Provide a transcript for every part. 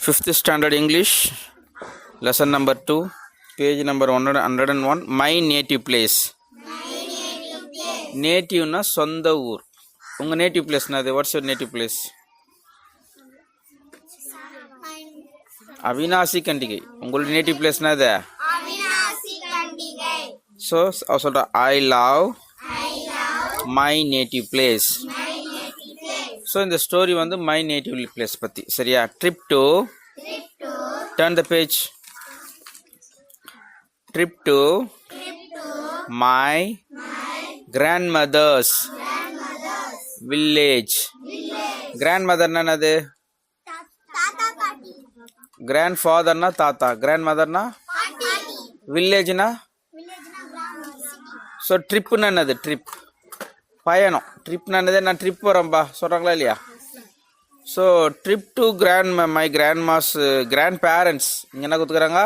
Fifth standard English, lesson number 2, page number 101. My native place. Native na சொந்த ஊர். உங்க native place என்னது? What's your native place? Avinashi Kandigai. உங்களோட native place என்னது? Avinashi Kandigai. So சொல்ற I love my native place. So இந்த story வந்து my native place பத்தி. சரியா? Trip to turn the page. Trip to my grandmother's village. Grandmother என்னது? தாத்தா பாட்டி. Grandfather na tata. Grandmother na பாட்டி. village na. வில்லேஜ்னா கிராமம். So trip na என்னது? Trip பயணம். ட்ரிப் என்னது? நான் ட்ரிப் வரேன்பா சொல்கிறாங்களா இல்லையா? So trip to my grandma's grandparents இங்கே என்ன கொடுத்துக்கிறாங்க?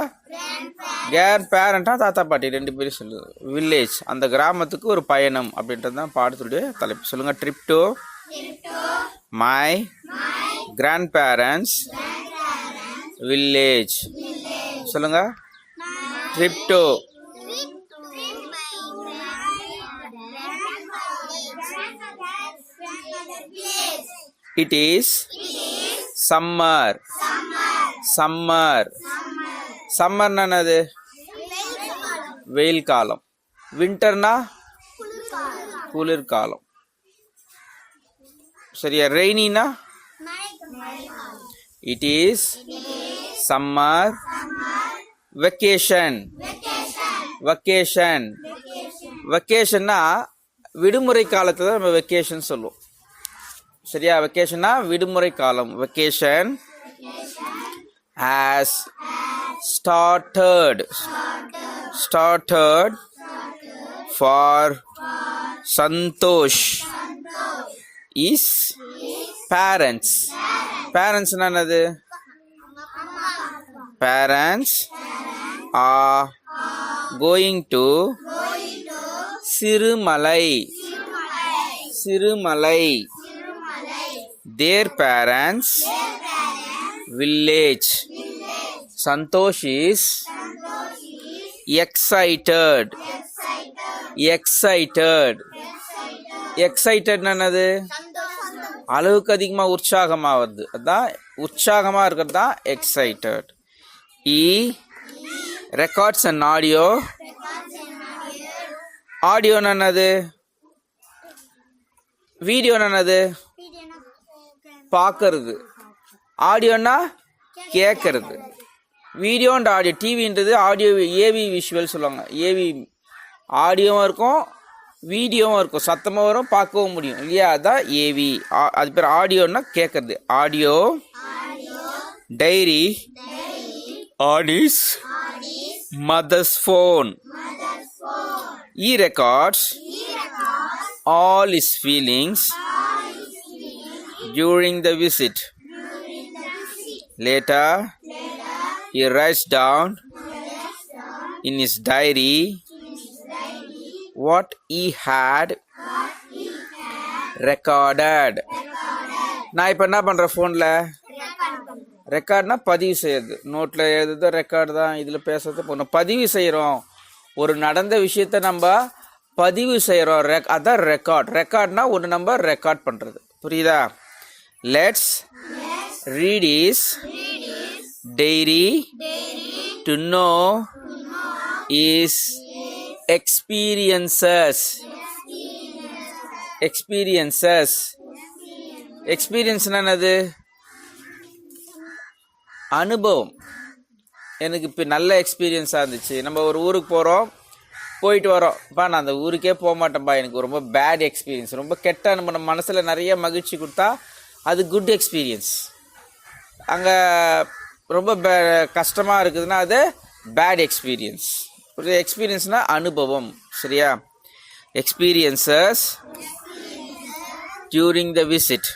கிராண்ட் பேரண்ட்டாக தாத்தா பாட்டி ரெண்டு பேரும் சொல்லுது. வில்லேஜ் அந்த கிராமத்துக்கு ஒரு பயணம் அப்படின்றது தான் பாடத்துடைய தலைப்பு. சொல்லுங்கள். Trip to my grandparents village. சொல்லுங்கள். Trip to It is summer. Summer என்னது? வெயில் காலம். விண்டர்னா குளிர் காலம். சரியா? ரெய்னினா it is summer vacation. வெக்கேஷன்னா விடுமுறை காலத்தை தான் நம்ம வெக்கேஷன் சொல்லுவோம். சரியா? வெக்கேஷனா விடுமுறை காலம். Vacation has started for Santosh is parents. Parents என்னது? Parents are going to Sirumalai. Their parents village. Santosh is excited என்னது? அளவுக்கு அதிகமா உற்சாகமா வருது. அதான் உற்சாகமா இருக்கிறது தான் excited. Records and audio. Audio என்னது? வீடியோ என்னது? பார்க்கறது. ஆடியோன்னா கேட்கறது. Video and audio. டிவின்றது ஆடியோ ஏவி விஷுவல் சொல்லுவாங்க. ஏவி ஆடியோவும் இருக்கும் வீடியோவும் இருக்கும். சத்தமாக வரும் பார்க்கவும் முடியும் இல்லையா? அதான் ஏவி. அது பேர் ஆடியோன்னா கேட்கறது. Audio. Diary on his mother's phone. He records all his feelings during the visit. Later, he writes down in his diary what he had recorded. நான் இப்போ என்ன பண்ணுறேன்? ஃபோனில் ரெக்கார்ட்னா பதிவு செய்யறது. நோட்டில் எழுதுறது ரெக்கார்டு தான். இதில் பேசுறது போகணும். பதிவு செய்கிறோம். ஒரு நடந்த விஷயத்த நம்ம பதிவு செய்கிறோம். அதான் ரெக்கார்ட். ரெக்கார்ட்னா ஒன்று நம்ம ரெக்கார்ட் பண்ணுறது. புரியுதா? Let's read his diary to know his experience என்னது? அனுபவம். எனக்கு இப்போ நல்ல எக்ஸ்பீரியன்ஸாக இருந்துச்சு. நம்ம ஒரு ஊருக்கு போயிட்டு வரோம். நான் அந்த ஊருக்கே போக மாட்டேன்ப்பா, எனக்கு ரொம்ப பேட் எக்ஸ்பீரியன்ஸ், ரொம்ப கெட்ட அனுபவம். நம்ம மனசில் நிறைய மகிழ்ச்சி கொடுத்தா அது குட் எக்ஸ்பீரியன்ஸ். அங்கே ரொம்ப கஷ்டமாக இருக்குதுன்னா அது பேட் எக்ஸ்பீரியன்ஸ். ஒரு எக்ஸ்பீரியன்ஸ்னால் அனுபவம். சரியா? Experiences during the visit.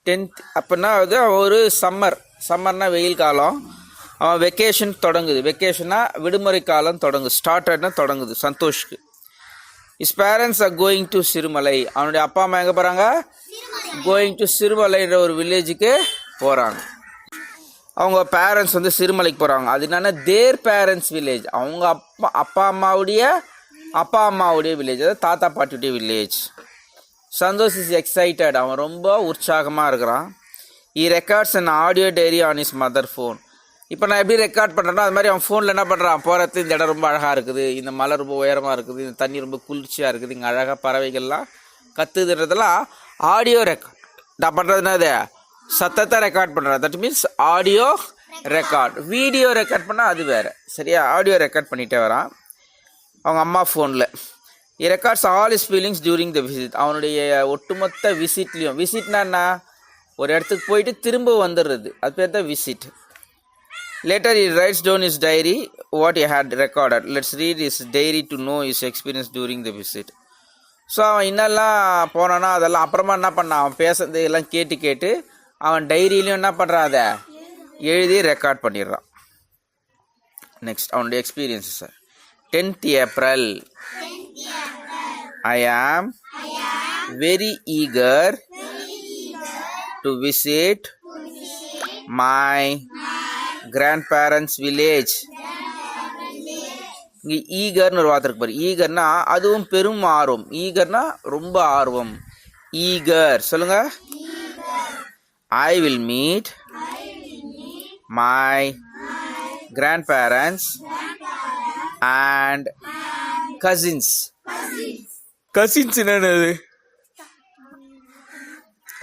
10th அப்படின்னா அது ஒரு சம்மர்னா வெயில் காலம். அவன் வெக்கேஷன் தொடங்குது. வெக்கேஷனா விடுமுறை காலம் தொடங்குது. ஸ்டார்டட்னா தொடங்குது சந்தோஷ்க்கு. His parents are going to Sirumalai. அவனுடைய அப்பா அம்மா எங்கே போகிறாங்க? கோயிங் டு சிறுமலைன்ற ஒரு வில்லேஜுக்கு போகிறாங்க. அவங்க பேரண்ட்ஸ் வந்து சிறுமலைக்கு போகிறாங்க. அது என்னன்னா தேர் பேரண்ட்ஸ் வில்லேஜ், அவங்க அப்பா அம்மாவுடைய வில்லேஜ், அதாவது தாத்தா பாட்டியுடைய வில்லேஜ். சந்தோஷ் இஸ் எக்ஸைட்டட், அவன் ரொம்ப உற்சாகமாக இருக்கிறான். He records an audio diary on his mother phone. இப்போ நான் எப்படி ரெக்கார்ட் பண்ணுறேன்னா அது மாதிரி அவன் ஃபோனில் என்ன பண்ணுறான், போகிறது இந்த இடம் ரொம்ப அழகாக இருக்குது, இந்த மலை ரொம்ப உயரமாக இருக்குது, இந்த தண்ணி ரொம்ப குளிர்ச்சியாக இருக்குது, இங்கே அழகாக பறவைகள்லாம் கத்துதுன்றதெல்லாம் ஆடியோ ரெக்கார்ட். நான் பண்ணுறது என்னது, சத்தத்தை ரெக்கார்ட் பண்ணுறேன். That means audio record. Video record பண்ணால் அது வேறு. சரியா, ஆடியோ ரெக்கார்ட் பண்ணிகிட்டே வரான் அவங்க அம்மா ஃபோனில். Records all is feelings during the visit. அவனுடைய ஒட்டுமொத்த விசிட்லேயும், விசிட்னா என்ன, ஒரு இடத்துக்கு போயிட்டு திரும்ப வந்துடுறது, அது பேர் தான் visit. Later he writes down his diary what he had recorded. Let's read his diary to know his experience during the visit. So அவன் இன்னெல்லாம் போனான்னா அதெல்லாம் அப்புறமா என்ன பண்ணான், அவன் பேசுறது எல்லாம் கேட்டு அவன் டைரியிலையும் என்ன பண்ணுறான், அதை எழுதி ரெக்கார்ட் பண்ணிடுறான். நெக்ஸ்ட் அவனுடைய experiences. 10th April. I am very eager to visit my grandparents village. இங்கே ஈகர்னு ஒரு வார்த்தை இருக்கு பாரு. ஈகர்னா அதுவும் பெரும் ஆர்வம். ஈகர்னா ரொம்ப ஆர்வம். ஈகர் சொல்லுங்க. I will meet my grandparents and cousins. Cousins என்னது,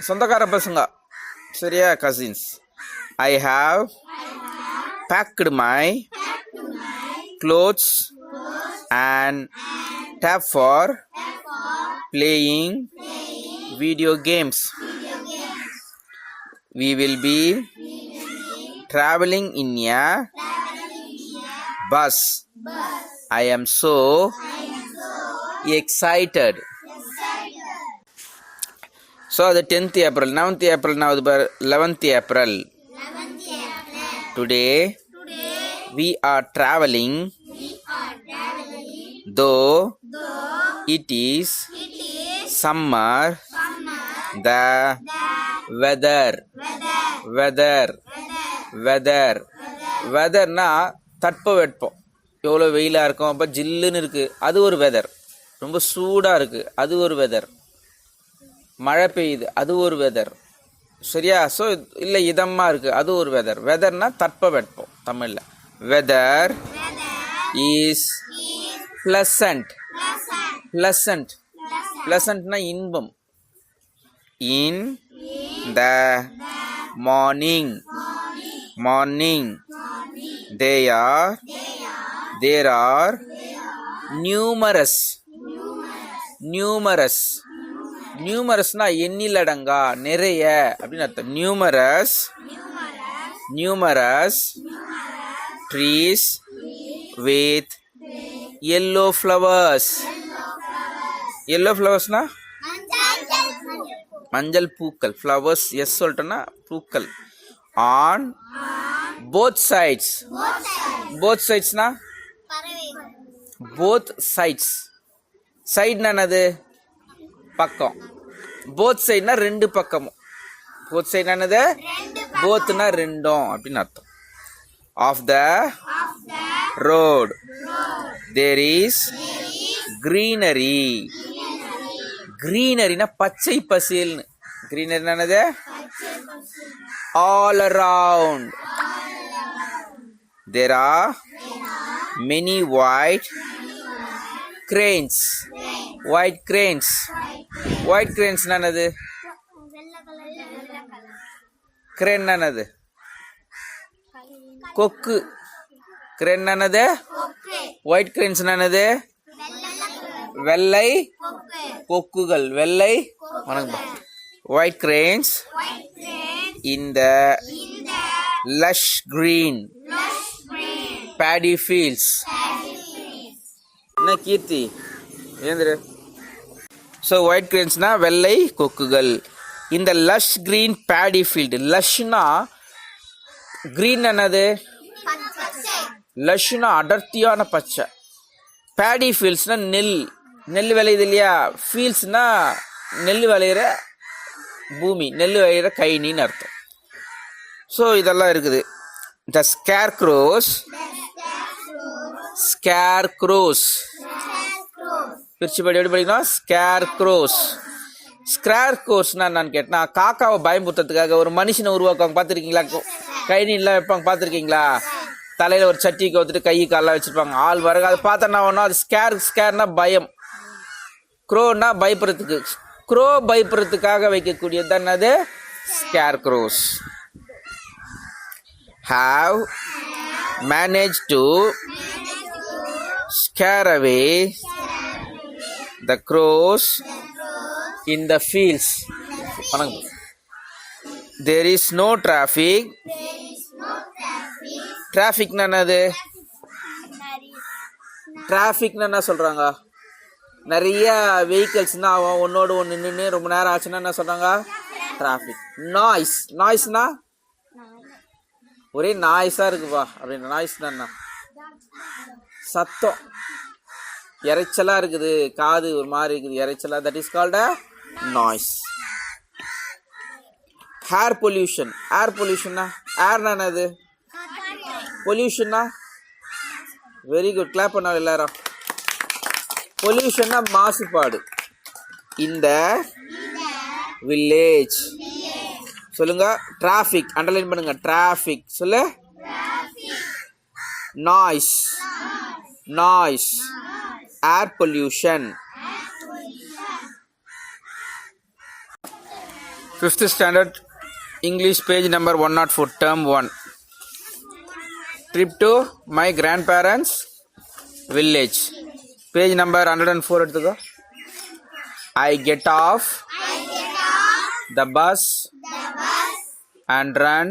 சொந்தக்கார பசங்க. சரியா, cousins. I have packed my clothes and tab for playing video games. We will be traveling in a bus. I am so excited. So the 10th April, 9th April, now the 11th April. Today we are traveling, though it is summer. The வெதர்னா தட்பவெட்பம், எவ்வளோ வெயிலாக இருக்கும், அப்போ ஜில்லுன்னு இருக்குது, அது ஒரு weather. ரொம்ப சூடாக இருக்குது, அது ஒரு வெதர். மழை பெய்யுது, அது ஒரு வெதர். சரியா, ஸோ இல்லை இதமாக இருக்குது, அது ஒரு வெதர். வெதர்னா தட்பவெட்பம் தமிழில். Whether is pleasant. ப்ளசன்ட்னா இன்பம். In the morning. there are numerousனா எண்ணிலடங்கா, நிறைய அப்படின்னு அர்த்தம். numerous trees with yellow flowers. னா மஞ்சள் பூக்கள். ஃப்ளவர்ஸ் எஸ் சொல்லிட்டோன்னா பூக்கள். On both sides. னா both sides. சைடுனா என்னது, பக்கம். போத் சைடுனா ரெண்டு பக்கமும். போத் சைடுனா என்னது, போத்னா ரெண்டும் அப்படின்னு அர்த்தம். Of the road there is greeneryனா பச்சை பசேல்னு. greeneryனா என்னது, all around. There are many white cranes. White cranes என்னது, crane என்னது, கொக்கு. crane என்னது, white cranes என்னது, வெள்ளை கொக்குகள். வெள்ளை white cranes in the lush green paddy fields. என்ன கீர்த்தி ஏந்திர. ஸோ ஒயிட் கிரேன்ஸ்னா வெள்ளை கொக்குகள். இந்த லஷ் கிரீன் பேடி ஃபீல்டு. லஷ்னா கிரீன் என்னது, லஷ்னா அடர்த்தியான பச்சை. பேடி ஃபீல்ட்ஸ்னா நெல் விளையுது இல்லையா. ஃபீல்ட்ஸ்னா நெல் விளையிற பூமி, நெல் விளையிற கைனின்னு அர்த்தம். ஸோ இதெல்லாம் இருக்குது. The scarecrows. Scarecrows. பிரிச்சு படி எப்படி படிக்கணும்? Scarecrows. Scarecrowsனா என்னன்னு கேட்டா காக்காவை பயமுறுத்துறதுக்காக ஒரு மனுஷனை உருவாக்குவாங்க. பார்த்துருக்கீங்களா? கை நீலாம் வைப்பாங்க, பார்த்துருக்கீங்களா? தலையில ஒரு சட்டி கவுத்துட்டு கை காலெல்லாம் வச்சிருப்பாங்க, ஆள் வர. அதை பார்த்தா என்ன ஒன்றும், அது ஸ்கேர்னா பயம், க்ரோனா பயப்படுறதுக்கு, க்ரோ பயப்படுறதுக்காக வைக்கக்கூடியது தான் அது ஸ்கேர்க்ரோஸ். Have managed to scare away the crows in the fields. There is no traffic. டிராஃபிக்னா என்னது? டிராஃபிக்னா என்ன சொல்றாங்க? நிறைய வெஹிக்கல்ஸ்னா அவன் ஒன்னோடு ஒன்று நின்று ரொம்ப நேரம் ஆச்சுன்னா என்ன சொல்றாங்க? டிராஃபிக். நாய்ஸ். நாய்ஸ்னா ஒரே நாய்ஸா இருக்குப்பா அப்படின்னு. நாய்ஸ்னா என்ன? சத்தம், இறைச்சலா இருக்குது, காது ஒரு மாதிரி இருக்குது, இறைச்சலா. That is called a noise. Air pollution. Air பொல்யூஷன்னா ஏர்னா என்னது? பொல்யூஷன்னா வெரி குட், கிளாப் பண்ணாலும் எல்லாரும். பொல்யூஷன்னா மாசுபாடு. இந்த வில்லேஜ் சொல்லுங்க. டிராஃபிக் அண்டர்லைன் பண்ணுங்க. டிராஃபிக் சொல்லு. Noise. Noise. Air pollution. 5th standard English, page number 104, term 1. Trip to my grandparents' village. Page number 104 எடுத்துக்கோ. I get off the bus and run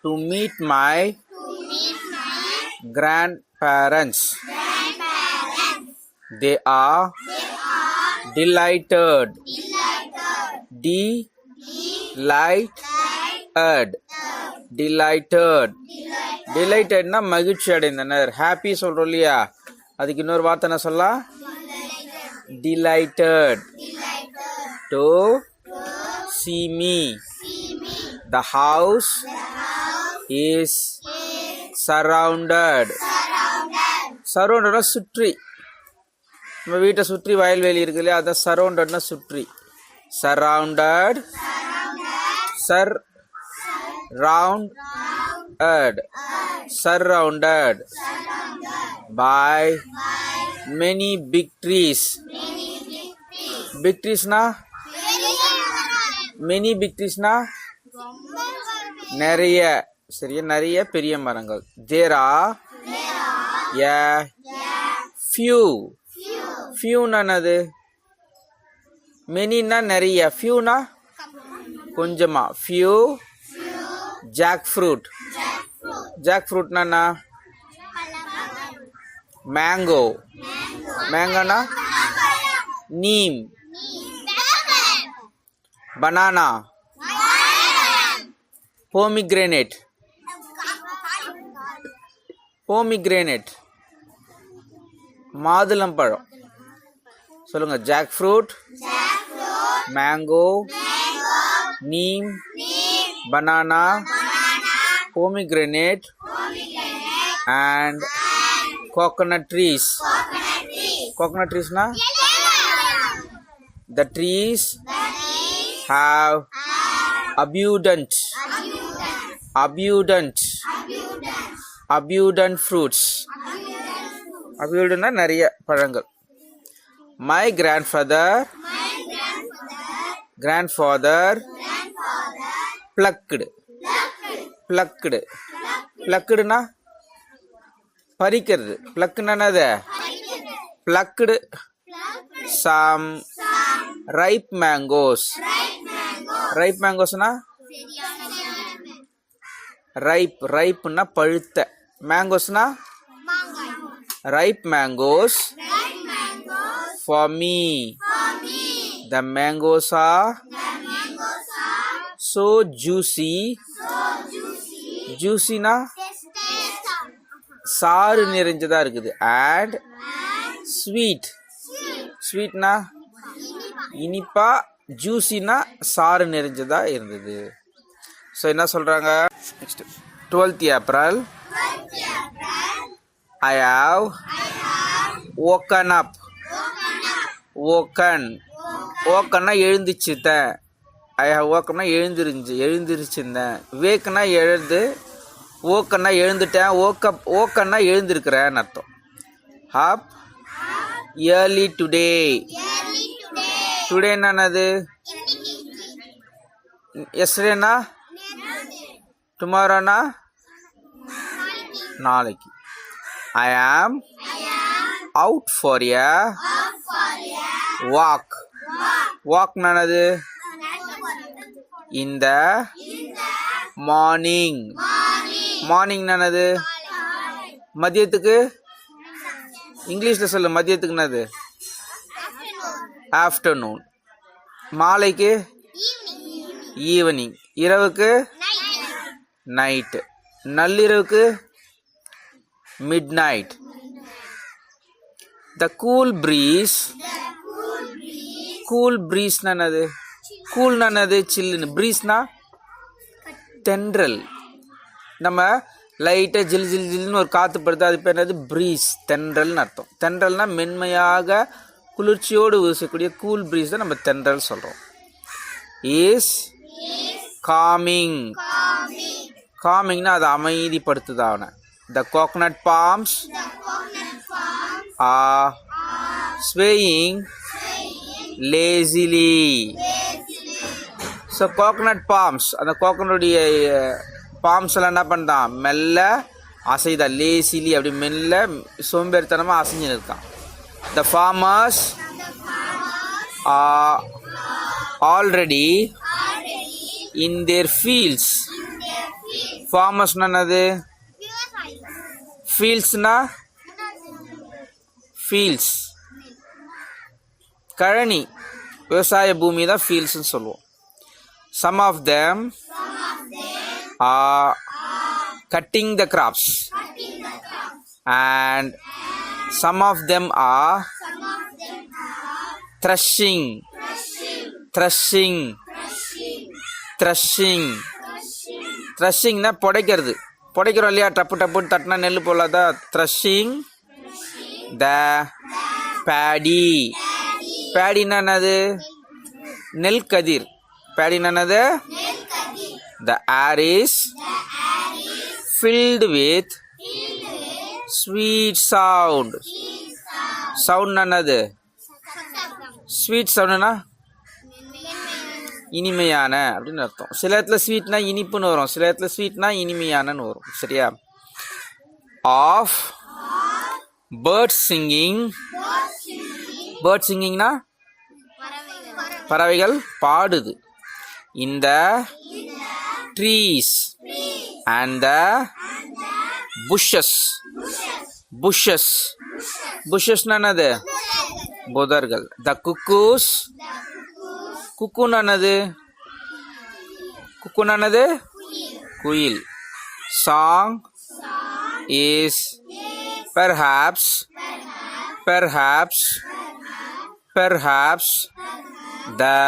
to meet my grandparents. They are delighted. Delighted. டிலைட்டட்னா மகிழ்ச்சி அடைந்தனர். Happy சொல்றோம் இல்லையா, அதுக்கு இன்னொரு வார்த்தை என்ன சொல்லலாம்? Delighted. To see me. The house is surrounded. Surroundedனா சுற்றி. நம்ம வீட்டை சுற்றி வயல்வெளி இருக்கு இல்லையா, அதான் சரௌண்டட்னா சுற்றி. Surrounded. Surrounded by many big trees. Big trees na? Many big trees na? நிறைய. சரியா, நிறைய பெரிய மரங்கள். There are a few. Few na என்னது? Many na நிறைய, few na கொஞ்சமா. Few jackfruit. Jackfruit na na mango. Mango na neem. Banana. Pomegranate. Pomegranate. மாதுளம்பழம். சொல்லுங்க. jackfruit, mango, neem, banana, pomegranate, and coconut trees. Coconut trees na? The trees have abundant fruits. Abundant na நிறைய பழங்கள். My grandfather plucked na பறிக்கிறது. pluckனா என்னது? plucked some ripe mangoes. ripe mangoes na ripe na பழுத்த. mangoes na ripe mangoes for me. The mangoes are so juicy. Juicy na சாறு நிறைஞ்சதா இருக்குது. and sweet na இனிப்பா. juicy na சாறு நிறைஞ்சதா இருந்தது. So என்ன சொல்றாங்க? Next 12th April. I have woken up. Woken. Wokenனா எழுந்திச்சிட்டேன். I have wokenனா எழுந்திருச்சிருந்தேன். wakeனா எழுந்து. wokenனா எழுந்துட்டேன். wokenனா எழுந்திருக்கிறேன்னு அர்த்தம். up early today. today என்னது? yesterdayனா? tomorrowனா? நாளைக்கு. I am out for a walk. walk என்னது? in the morning. morning என்னது? மதியத்துக்கு இங்கிலீஷ்ல சொல்லு. மதியத்துக்கு என்னது? afternoon. மாலைக்கு ஈவினிங். இரவுக்கு night. நள்ளிரவுக்கு midnight. the cool breeze. cool breeze என்னது? cool என்னது? சில்லுன்னு. breezeனா தென்றல். நம்ம லைட்டா ஜில் ஜில் ஜில்னு ஒரு காத்து படுது, அது பேர் என்னது? பிரீஸ். தென்றல்னு அர்த்தம். தென்றல்னா மென்மையாக குளிர்ச்சியோடு வீசக்கூடிய கூல் பிரீஸ் தான் நம்ம தென்றல் சொல்றோம். Is calming. காமிங்னா அது அமைதிப்படுத்துது அவனை. The coconut palms are swaying lazily. So coconut palms, அந்த கோகனட்டுடைய பாம்ஸ் எல்லாம் என்ன பண்ணுறான்? மெல்ல அசைதான். லேசிலி அப்படி மெல்ல சோம்பேறித்தனமாக அசைஞ்சு இருக்கான். The farmers are already in their fields. ஃபார்மர்ஸ்னா என்னது? ஃபீல்ட்ஸ்னா ஃபீல்ட்ஸ் கழனி, விவசாய பூமி தான் ஃபீல்ட்ஸ்ன்னு சொல்லுவோம். some of them are cutting the crops and some of them are threshing. த்ரஷிங்னா புடைக்கிறது. புடைக்கிறோம் இல்லையா? டப்பு டப்புன்னு தட்டினா நெல் போலாதா? த்ரஷிங் த பேடி. பேடின்னா என்னது? நெல் கதிர். பேடின்னா என்னது? the air is filled with sweet sound. sound என்னது? sweet soundனா இனிமையான அப்படின்னு அர்த்தம். சில இடத்துல ஸ்வீட்னா இனிப்புன்னு வரும், சில இடத்துல ஸ்வீட்னா இனிமையானன்னு வரும். சரியா? Of bird singing. பேர்ட் சிங்கிங்னா பறவைகள் பாடுது. இந்த ட்ரீஸ் அண்ட் த bushes. புஷஸ்னா என்னது? புதர்கள். The cuckoos. குக்குன்னா என்னது? குயில். Song is perhaps the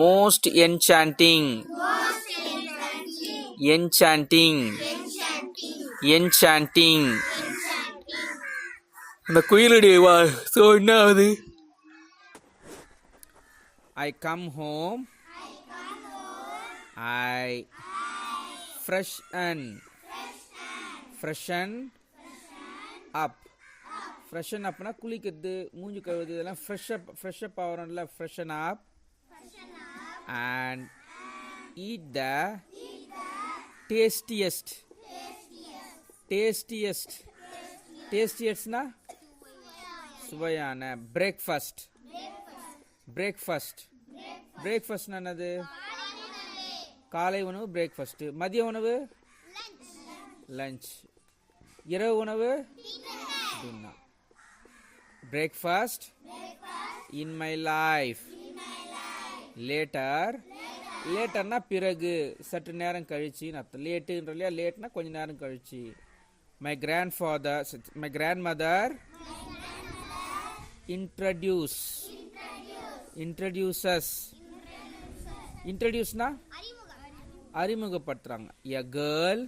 most enchanting. அந்த குயிலுடைய ஸோ என்ன ஆகுது? I come home. I freshen up. freshen upனா குளிக்கிறது, மூஞ்சி கழுவுறது, இதெல்லாம் fresh up ஆகிறோம்ல. freshen up and eat the tastiestனா சுவையான. பிரேக்ஃபாஸ்ட் என்னது? காலை உணவு பிரேக்ஃபாஸ்ட். மதிய உணவு லஞ்ச். இரவு உணவு dinner. Breakfast in my life. லேட்டர்னா பிறகு, சற்று நேரம் கழிச்சுன்னு அர்த்தம். லேட்டுன்ற இல்லையா? லேட்னா கொஞ்ச நேரம் கழிச்சு. My grandmother introduces. இன்ட்ரடியூஸ்னா அறிமுகப்படுத்துறாங்க. A girl,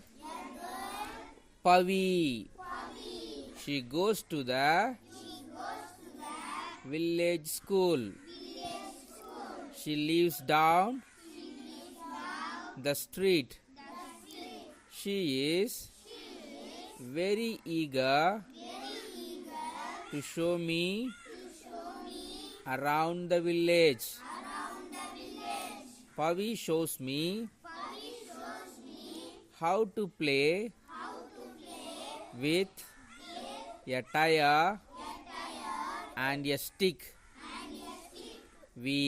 Pavi. She goes to the village school. She lives down the street. She is very eager to show me around the village. Pavi shows me how to play with a tire and a stick. We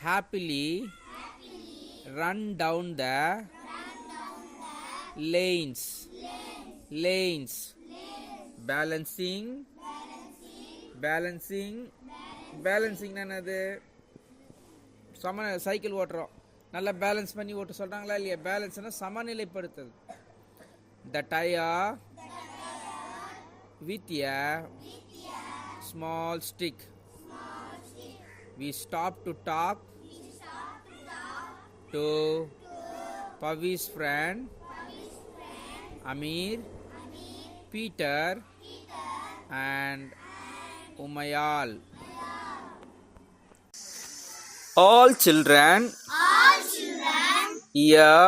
happily run down the lanes. Balancing என்னது? Cycle ஓட்டுறோம், நல்லா balance பண்ணி ஓட்ட சொல்றாங்களா இல்லையா? பேலன்ஸ்னா சமநிலைப்படுத்துது. The tire with a small stick. We stop to talk to Pavi's friend Amir, Peter and Umayal. All children here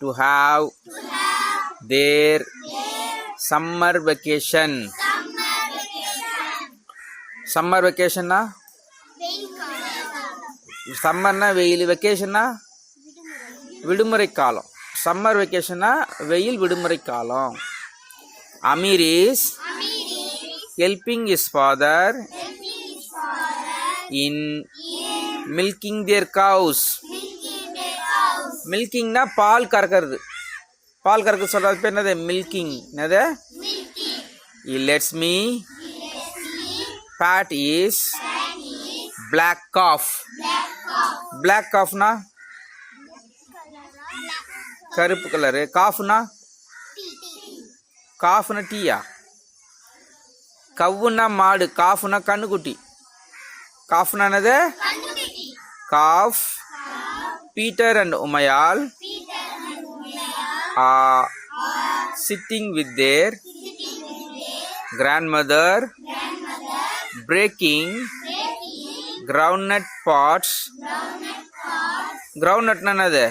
to have their summer vacation. Summer vacation na? சம்மர்னா வெயில், வெக்கேஷன்னா விடுமுறை காலம். சம்மர் வெக்கேஷன்னா வெயில் விடுமுறை காலம். Amir is helping his father in milking their cows. மில்கிங்னா பால் கறக்கிறது. பால் கறக்க சொல்றது பேர் என்னது? மில்கிங். என்னது? He lets me pat his black calf. Black calfனா கருப்பு கலரு. காஃப்னா டீயா? கவ்வுனா மாடு, காஃப்னா கண்ணுக்குட்டி. காஃப்னா என்னது? Cough. Peter and Umayal are sitting with their grandmother breaking groundnut pots. Groundnutனா என்னது?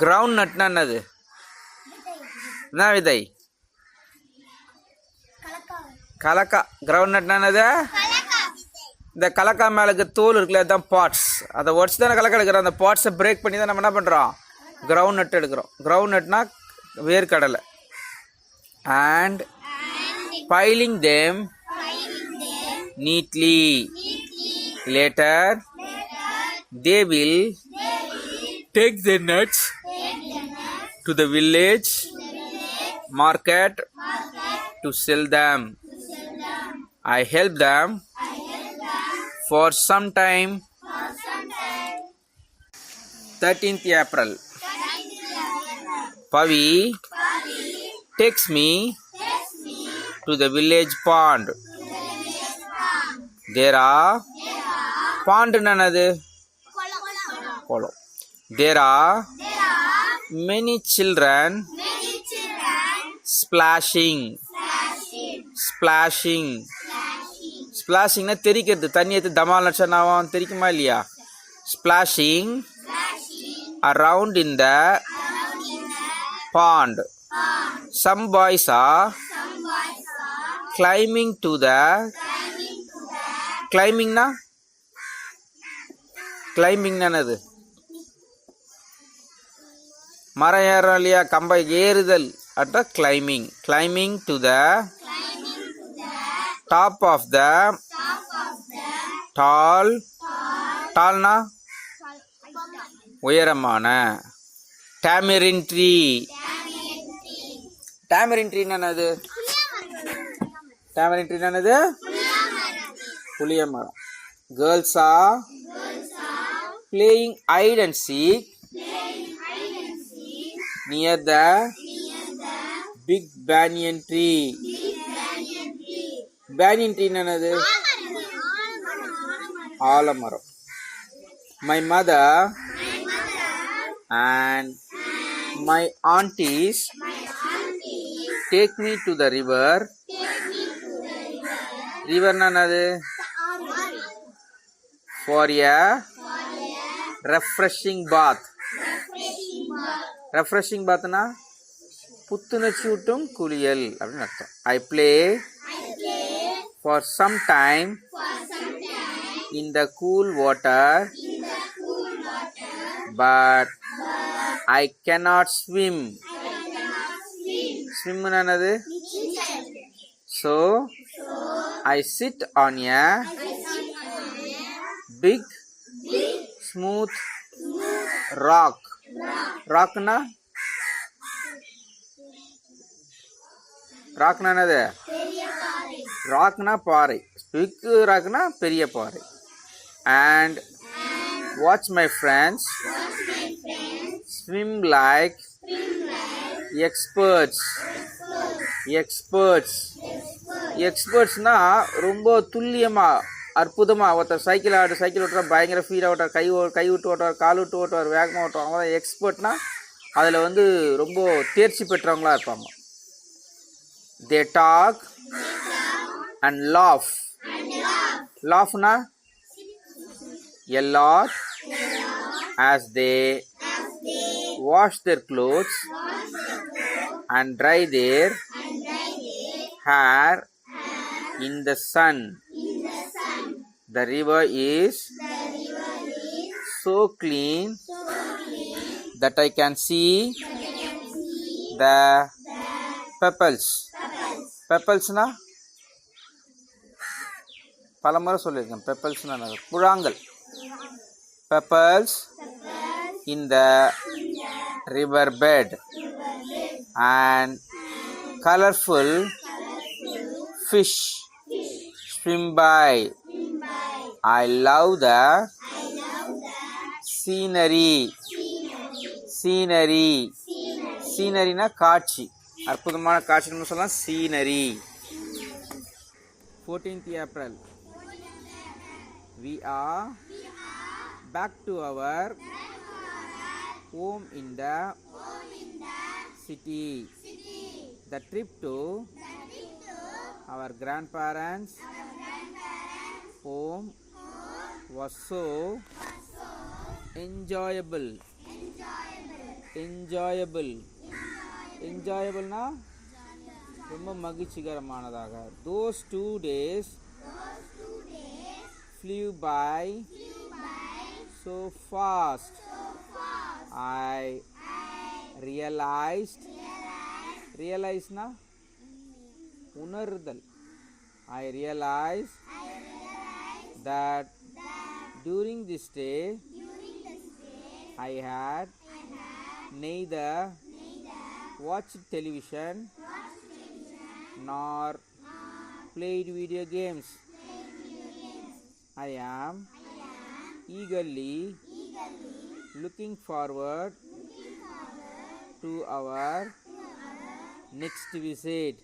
groundnutனா என்னது? என்ன விதை? கலக்கா. groundnutனா என்னது? இந்த கலக்கா மேலுக்கு தோல் இருக்குல்ல, அதுதான் பாட்ஸ். அதை உடச்சு தானே கலக்கா எடுக்கிறோம். அந்த பாட்ஸை பிரேக் பண்ணி தான் நம்ம என்ன பண்ணுறோம்? கிரவுண்ட் நட் எடுக்கிறோம். கிரவுண்ட் நட்னா வேர்க்கடலை. And piling them neatly. Later, they will take the nuts to the village market to sell them. I help them for some time. 13th April. Pavi takes me to the village pond. There are pond nanadu kolam. There are many children splashing. ஸ்பிளாஷிங்னா தெரிக்கிறது. தண்ணி எடுத்து தமால் நட்சனாவும் தெரிக்குமா இல்லையா? Splashing around in the pond. Some boys are climbing to the climbingனா என்னது? மரம் ஏறும் இல்லையா, கம்பை ஏறுதல். At climbing to the top of the tallனா உயரமான tamarind tree. tamarind tree என்னது? tamarind tree என்னது? புளிய மரம். Girls are playing hide and seek near the big banyan tree. banyan tree என்னது? ஆலமரம். My mother and my aunties take me to the river. River na என்னது? For a refreshing bath. Refreshing bath na புத்துணர்ச்சி ஊட்டும் குளியல் அப்படின்னு அர்த்தம். I play for some time in the cool water, but I cannot swim. Swim na என்னது? So I sit on a big smooth rock. Rock na? Rock na என்னது? Rock na பாறை. Big rock na பெரிய பாறை. And watch my friends swim like experts. எக்ஸ்பர்ட்ஸ்னா ரொம்ப துல்லியமா அற்புதமா ஒருத்தர் cycle ஓட்டுறா பயங்கர ஃபீடாக ஓட்டுறார், கை விட்டு ஓட்டுவார், கால் விட்டு ஓட்டுவார், வேகமாக ஓட்டுவாங்க. அவங்க தான் எக்ஸ்பர்ட்னா அதில் வந்து ரொம்ப தேர்ச்சி பெற்றவங்களா இருப்பாங்க. They talk and laugh. Laughna a lot as they wash their clothes and dry their hair in the sun. The river is so clean that I can see the pebbles. Pebbles na பலமுறை சொல்லியிருக்கேன். பெப்பல்ஸ்னா புழாங்கல். Pebbles in the river bed and colorful fish swim by. I love the scenery. சீனரினா காட்சி, அற்புதமான காட்சி சொல்லலாம் scenery. 14th April. We are back to our home in the city. The trip to our grandparents' home was so enjoyable. Enjoyable-na ரொம்ப மகிழ்ச்சிகரமானதாக. Those 2 days flew by so fast. I realized na உணர்தல். I realized that during this day I had neither watched television nor played video games. I am eagerly looking forward to our next visit.